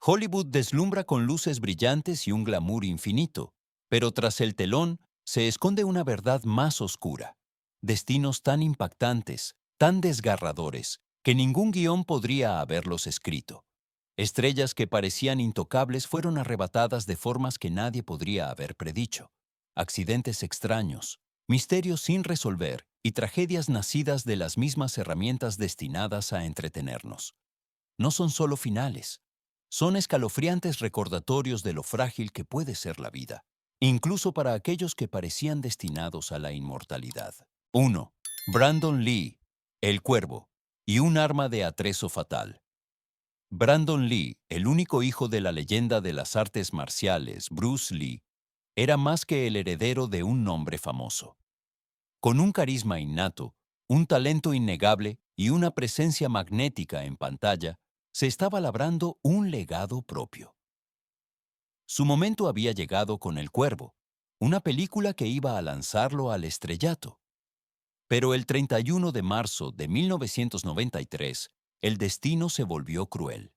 Hollywood deslumbra con luces brillantes y un glamour infinito, pero tras el telón se esconde una verdad más oscura. Destinos tan impactantes, tan desgarradores, que ningún guión podría haberlos escrito. Estrellas que parecían intocables fueron arrebatadas de formas que nadie podría haber predicho. Accidentes extraños, misterios sin resolver y tragedias nacidas de las mismas herramientas destinadas a entretenernos. No son solo finales, son escalofriantes recordatorios de lo frágil que puede ser la vida, incluso para aquellos que parecían destinados a la inmortalidad. 1. Brandon Lee, el cuervo, y un arma de atrezo fatal. Brandon Lee, el único hijo de la leyenda de las artes marciales, Bruce Lee, era más que el heredero de un nombre famoso. Con un carisma innato, un talento innegable y una presencia magnética en pantalla, se estaba labrando un legado propio. Su momento había llegado con El Cuervo, una película que iba a lanzarlo al estrellato. Pero el 31 de marzo de 1993, el destino se volvió cruel.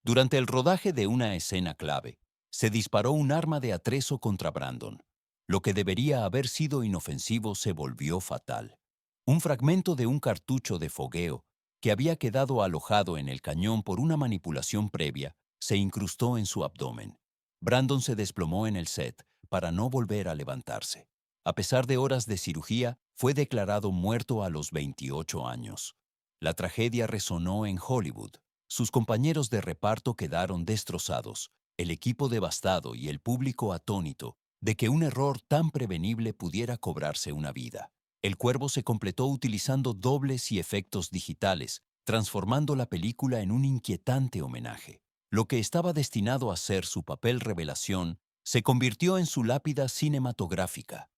Durante el rodaje de una escena clave, se disparó un arma de atrezo contra Brandon. Lo que debería haber sido inofensivo se volvió fatal. Un fragmento de un cartucho de fogueo, que había quedado alojado en el cañón por una manipulación previa, se incrustó en su abdomen. Brandon se desplomó en el set para no volver a levantarse. A pesar de horas de cirugía, fue declarado muerto a los 28 años. La tragedia resonó en Hollywood. Sus compañeros de reparto quedaron destrozados, el equipo devastado y el público atónito de que un error tan prevenible pudiera cobrarse una vida. El Cuervo se completó utilizando dobles y efectos digitales, transformando la película en un inquietante homenaje. Lo que estaba destinado a ser su papel revelación se convirtió en su lápida cinematográfica,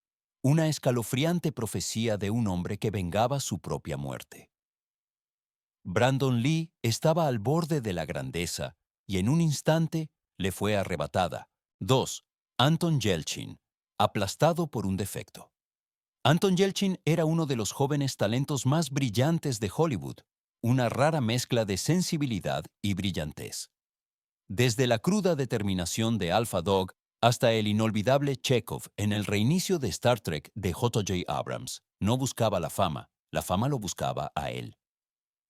una escalofriante profecía de un hombre que vengaba su propia muerte. Brandon Lee estaba al borde de la grandeza y en un instante le fue arrebatada. 2. Anton Yelchin, aplastado por un defecto. Anton Yelchin era uno de los jóvenes talentos más brillantes de Hollywood, una rara mezcla de sensibilidad y brillantez. Desde la cruda determinación de Alpha Dog hasta el inolvidable Chekhov en el reinicio de Star Trek de J.J. Abrams, no buscaba la fama lo buscaba a él.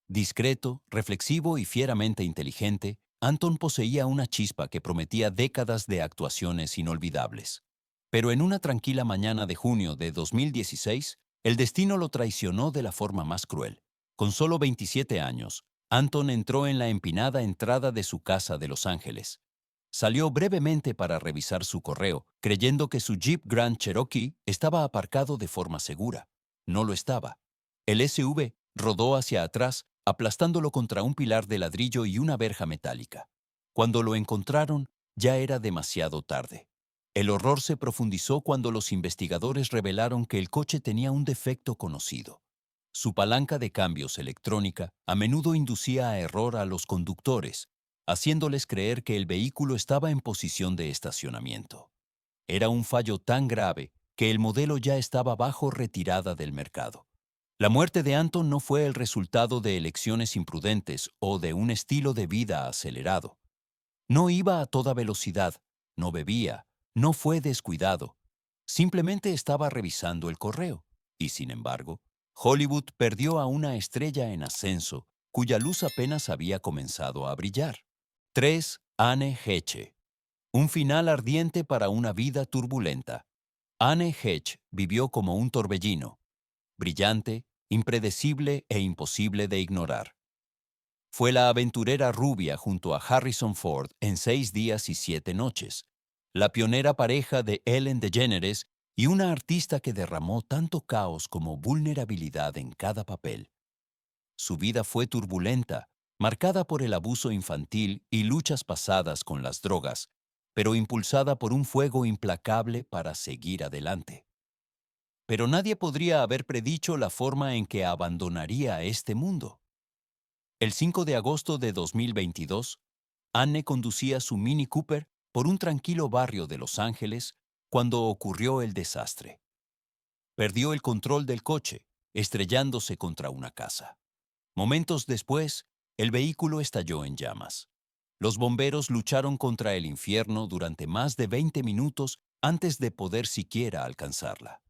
Discreto, reflexivo y fieramente inteligente, Anton poseía una chispa que prometía décadas de actuaciones inolvidables. Pero en una tranquila mañana de junio de 2016, el destino lo traicionó de la forma más cruel. Con solo 27 años, Anton entró en la empinada entrada de su casa de Los Ángeles. Salió brevemente para revisar su correo, creyendo que su Jeep Grand Cherokee estaba aparcado de forma segura. No lo estaba. El SUV rodó hacia atrás, aplastándolo contra un pilar de ladrillo y una verja metálica. Cuando lo encontraron, ya era demasiado tarde. El horror se profundizó cuando los investigadores revelaron que el coche tenía un defecto conocido. Su palanca de cambios electrónica a menudo inducía a error a los conductores, haciéndoles creer que el vehículo estaba en posición de estacionamiento. Era un fallo tan grave que el modelo ya estaba bajo retirada del mercado. La muerte de Anton no fue el resultado de elecciones imprudentes o de un estilo de vida acelerado. No iba a toda velocidad, no bebía, no fue descuidado. Simplemente estaba revisando el correo. Y sin embargo, Hollywood perdió a una estrella en ascenso, cuya luz apenas había comenzado a brillar. 3. Anne Heche. Un final ardiente para una vida turbulenta. Anne Heche vivió como un torbellino, brillante, impredecible e imposible de ignorar. Fue la aventurera rubia junto a Harrison Ford en 6 días y 7 noches, la pionera pareja de Ellen DeGeneres y una artista que derramó tanto caos como vulnerabilidad en cada papel. Su vida fue turbulenta, marcada por el abuso infantil y luchas pasadas con las drogas, pero impulsada por un fuego implacable para seguir adelante. Pero nadie podría haber predicho la forma en que abandonaría este mundo. El 5 de agosto de 2022, Anne conducía su Mini Cooper por un tranquilo barrio de Los Ángeles cuando ocurrió el desastre. Perdió el control del coche, estrellándose contra una casa. Momentos después, el vehículo estalló en llamas. Los bomberos lucharon contra el infierno durante más de 20 minutos antes de poder siquiera alcanzarla.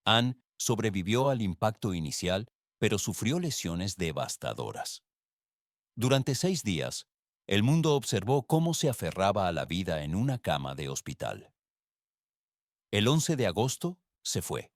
Anne sobrevivió al impacto inicial, pero sufrió lesiones devastadoras. Durante 6 días, el mundo observó cómo se aferraba a la vida en una cama de hospital. El 11 de agosto se fue.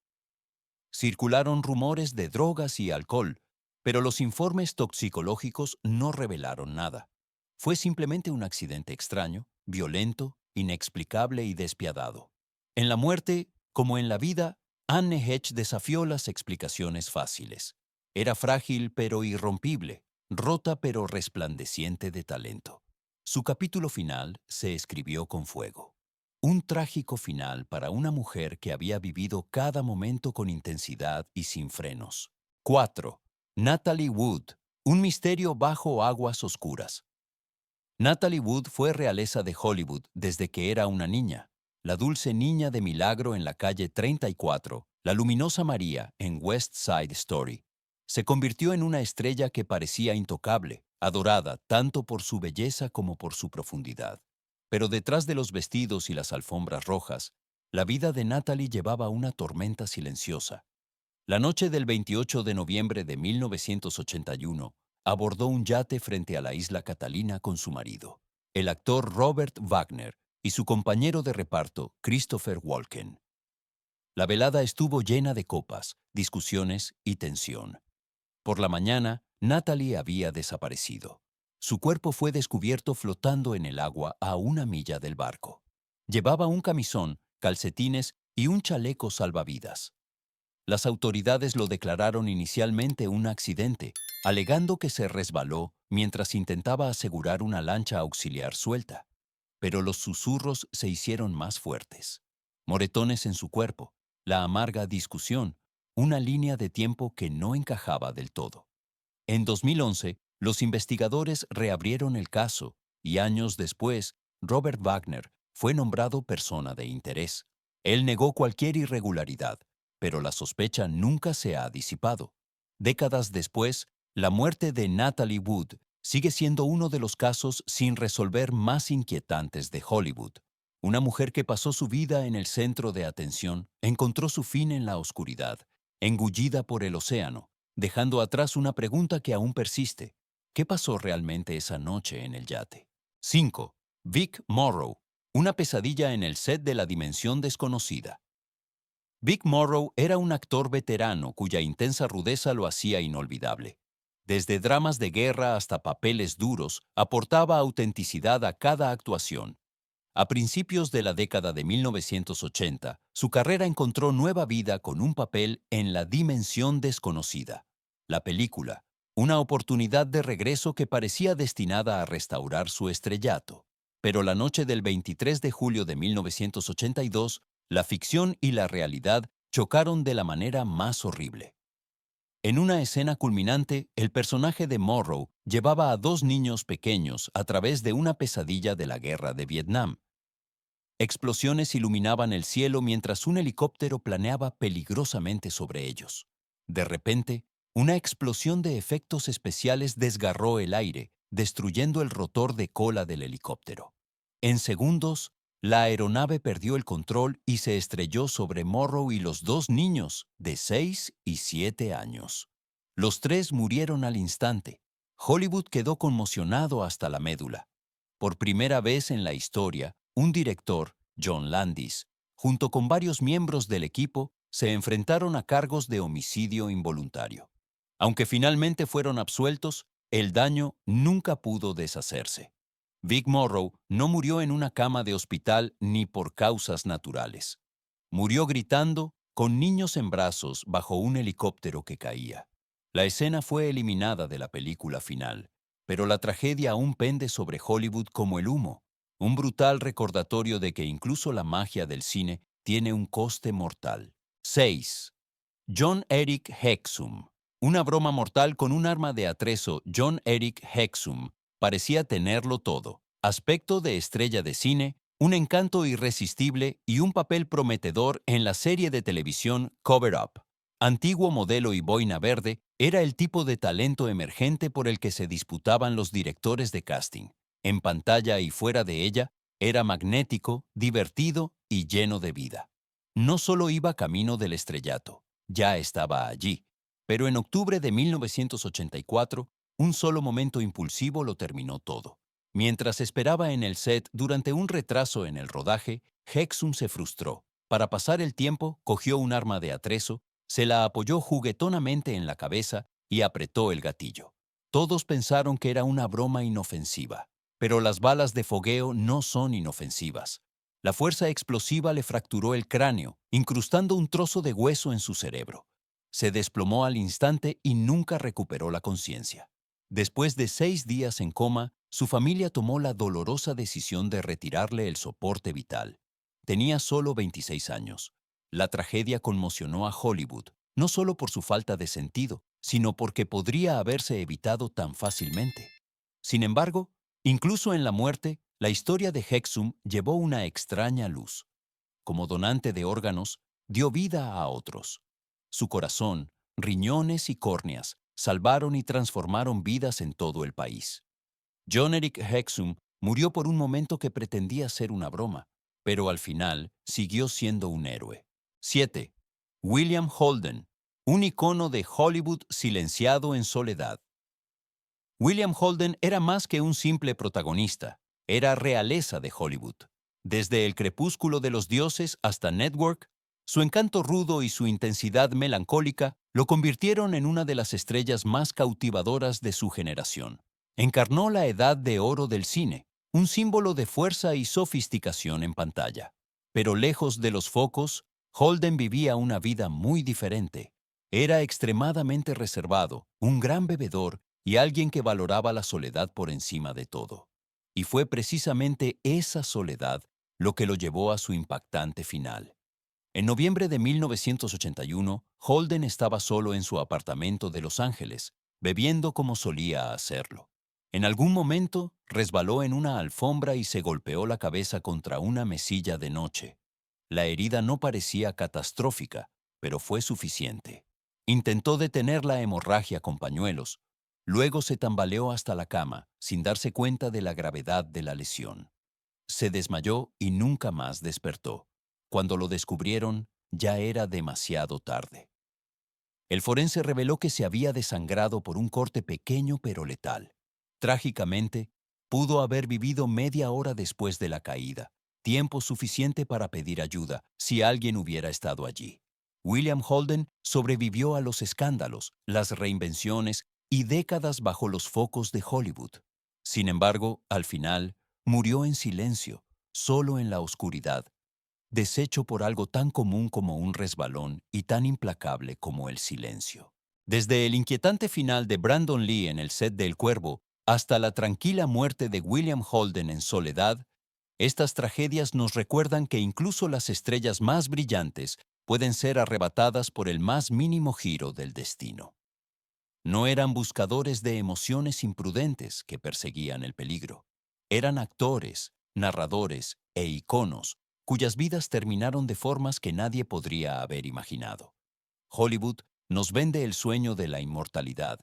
Circularon rumores de drogas y alcohol, pero los informes toxicológicos no revelaron nada. Fue simplemente un accidente extraño, violento, inexplicable y despiadado. En la muerte, como en la vida, Anne Hedge desafió las explicaciones fáciles. Era frágil pero irrompible, rota pero resplandeciente de talento. Su capítulo final se escribió con fuego. Un trágico final para una mujer que había vivido cada momento con intensidad y sin frenos. 4. Natalie Wood, un misterio bajo aguas oscuras. Natalie Wood fue realeza de Hollywood desde que era una niña. La dulce niña de milagro en la calle 34, la luminosa María en West Side Story. Se convirtió en una estrella que parecía intocable, adorada tanto por su belleza como por su profundidad. Pero detrás de los vestidos y las alfombras rojas, la vida de Natalie llevaba una tormenta silenciosa. La noche del 28 de noviembre de 1981, abordó un yate frente a la isla Catalina con su marido, el actor Robert Wagner, y su compañero de reparto, Christopher Walken. La velada estuvo llena de copas, discusiones y tensión. Por la mañana, Natalie había desaparecido. Su cuerpo fue descubierto flotando en el agua a 1 milla del barco. Llevaba un camisón, calcetines y un chaleco salvavidas. Las autoridades lo declararon inicialmente un accidente, alegando que se resbaló mientras intentaba asegurar una lancha auxiliar suelta. Pero los susurros se hicieron más fuertes. Moretones en su cuerpo, la amarga discusión, una línea de tiempo que no encajaba del todo. En 2011, los investigadores reabrieron el caso y años después, Robert Wagner fue nombrado persona de interés. Él negó cualquier irregularidad, pero la sospecha nunca se ha disipado. Décadas después, la muerte de Natalie Wood sigue siendo uno de los casos sin resolver más inquietantes de Hollywood. Una mujer que pasó su vida en el centro de atención encontró su fin en la oscuridad, engullida por el océano, dejando atrás una pregunta que aún persiste. ¿Qué pasó realmente esa noche en el yate? 5. Vic Morrow, una pesadilla en el set de La Dimensión Desconocida. Vic Morrow era un actor veterano cuya intensa rudeza lo hacía inolvidable. Desde dramas de guerra hasta papeles duros, aportaba autenticidad a cada actuación. A principios de la década de 1980, su carrera encontró nueva vida con un papel en La Dimensión Desconocida. La película, una oportunidad de regreso que parecía destinada a restaurar su estrellato. Pero la noche del 23 de julio de 1982, la ficción y la realidad chocaron de la manera más horrible. En una escena culminante, el personaje de Morrow llevaba a 2 niños pequeños a través de una pesadilla de la guerra de Vietnam. Explosiones iluminaban el cielo mientras un helicóptero planeaba peligrosamente sobre ellos. De repente, una explosión de efectos especiales desgarró el aire, destruyendo el rotor de cola del helicóptero. En segundos, la aeronave perdió el control y se estrelló sobre Morrow y los 2 niños, de 6 y 7 años. Los 3 murieron al instante. Hollywood quedó conmocionado hasta la médula. Por primera vez en la historia, un director, John Landis, junto con varios miembros del equipo, se enfrentaron a cargos de homicidio involuntario. Aunque finalmente fueron absueltos, el daño nunca pudo deshacerse. Vic Morrow no murió en una cama de hospital ni por causas naturales. Murió gritando, con niños en brazos, bajo un helicóptero que caía. La escena fue eliminada de la película final, pero la tragedia aún pende sobre Hollywood como el humo, un brutal recordatorio de que incluso la magia del cine tiene un coste mortal. 6. John Eric Hexum. Una broma mortal con un arma de atrezo. John Eric Hexum parecía tenerlo todo: aspecto de estrella de cine, un encanto irresistible y un papel prometedor en la serie de televisión Cover Up. Antiguo modelo y boina verde, era el tipo de talento emergente por el que se disputaban los directores de casting. En pantalla y fuera de ella, era magnético, divertido y lleno de vida. No solo iba camino del estrellato, ya estaba allí, pero en octubre de 1984, un solo momento impulsivo lo terminó todo. Mientras esperaba en el set durante un retraso en el rodaje, Hexum se frustró. Para pasar el tiempo, cogió un arma de atrezo, se la apoyó juguetonamente en la cabeza y apretó el gatillo. Todos pensaron que era una broma inofensiva, pero las balas de fogueo no son inofensivas. La fuerza explosiva le fracturó el cráneo, incrustando un trozo de hueso en su cerebro. Se desplomó al instante y nunca recuperó la conciencia. Después de 6 días en coma, su familia tomó la dolorosa decisión de retirarle el soporte vital. Tenía solo 26 años. La tragedia conmocionó a Hollywood, no solo por su falta de sentido, sino porque podría haberse evitado tan fácilmente. Sin embargo, incluso en la muerte, la historia de Hexum llevó una extraña luz. Como donante de órganos, dio vida a otros. Su corazón, riñones y córneas salvaron y transformaron vidas en todo el país. John Eric Hexum murió por un momento que pretendía ser una broma, pero al final siguió siendo un héroe. 7. William Holden, un icono de Hollywood silenciado en soledad. William Holden era más que un simple protagonista, era realeza de Hollywood. Desde El crepúsculo de los dioses hasta Network, su encanto rudo y su intensidad melancólica lo convirtieron en una de las estrellas más cautivadoras de su generación. Encarnó la edad de oro del cine, un símbolo de fuerza y sofisticación en pantalla. Pero lejos de los focos, Holden vivía una vida muy diferente. Era extremadamente reservado, un gran bebedor y alguien que valoraba la soledad por encima de todo. Y fue precisamente esa soledad lo que lo llevó a su impactante final. En noviembre de 1981, Holden estaba solo en su apartamento de Los Ángeles, bebiendo como solía hacerlo. En algún momento, resbaló en una alfombra y se golpeó la cabeza contra una mesilla de noche. La herida no parecía catastrófica, pero fue suficiente. Intentó detener la hemorragia con pañuelos. Luego se tambaleó hasta la cama, sin darse cuenta de la gravedad de la lesión. Se desmayó y nunca más despertó. Cuando lo descubrieron, ya era demasiado tarde. El forense reveló que se había desangrado por un corte pequeño pero letal. Trágicamente, pudo haber vivido media hora después de la caída, tiempo suficiente para pedir ayuda si alguien hubiera estado allí. William Holden sobrevivió a los escándalos, las reinvenciones y décadas bajo los focos de Hollywood. Sin embargo, al final, murió en silencio, solo en la oscuridad, deshecho por algo tan común como un resbalón y tan implacable como el silencio. Desde el inquietante final de Brandon Lee en el set de El Cuervo hasta la tranquila muerte de William Holden en Soledad, estas tragedias nos recuerdan que incluso las estrellas más brillantes pueden ser arrebatadas por el más mínimo giro del destino. No eran buscadores de emociones imprudentes que perseguían el peligro. Eran actores, narradores e iconos cuyas vidas terminaron de formas que nadie podría haber imaginado. Hollywood nos vende el sueño de la inmortalidad,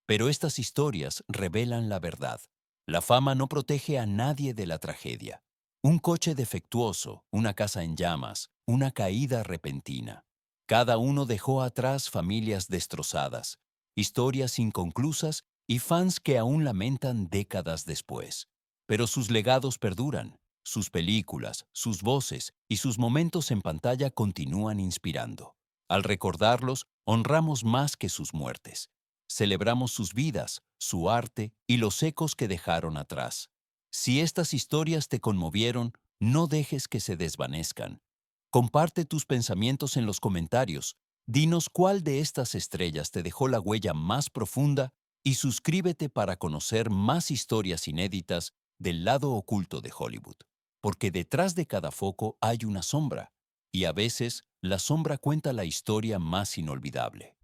pero estas historias revelan la verdad. La fama no protege a nadie de la tragedia. Un coche defectuoso, una casa en llamas, una caída repentina. Cada uno dejó atrás familias destrozadas, historias inconclusas y fans que aún lamentan décadas después. Pero sus legados perduran, sus películas, sus voces y sus momentos en pantalla continúan inspirando. Al recordarlos, honramos más que sus muertes. Celebramos sus vidas, su arte y los ecos que dejaron atrás. Si estas historias te conmovieron, no dejes que se desvanezcan. Comparte tus pensamientos en los comentarios. Dinos cuál de estas estrellas te dejó la huella más profunda y suscríbete para conocer más historias inéditas del lado oculto de Hollywood. Porque detrás de cada foco hay una sombra, y a veces la sombra cuenta la historia más inolvidable.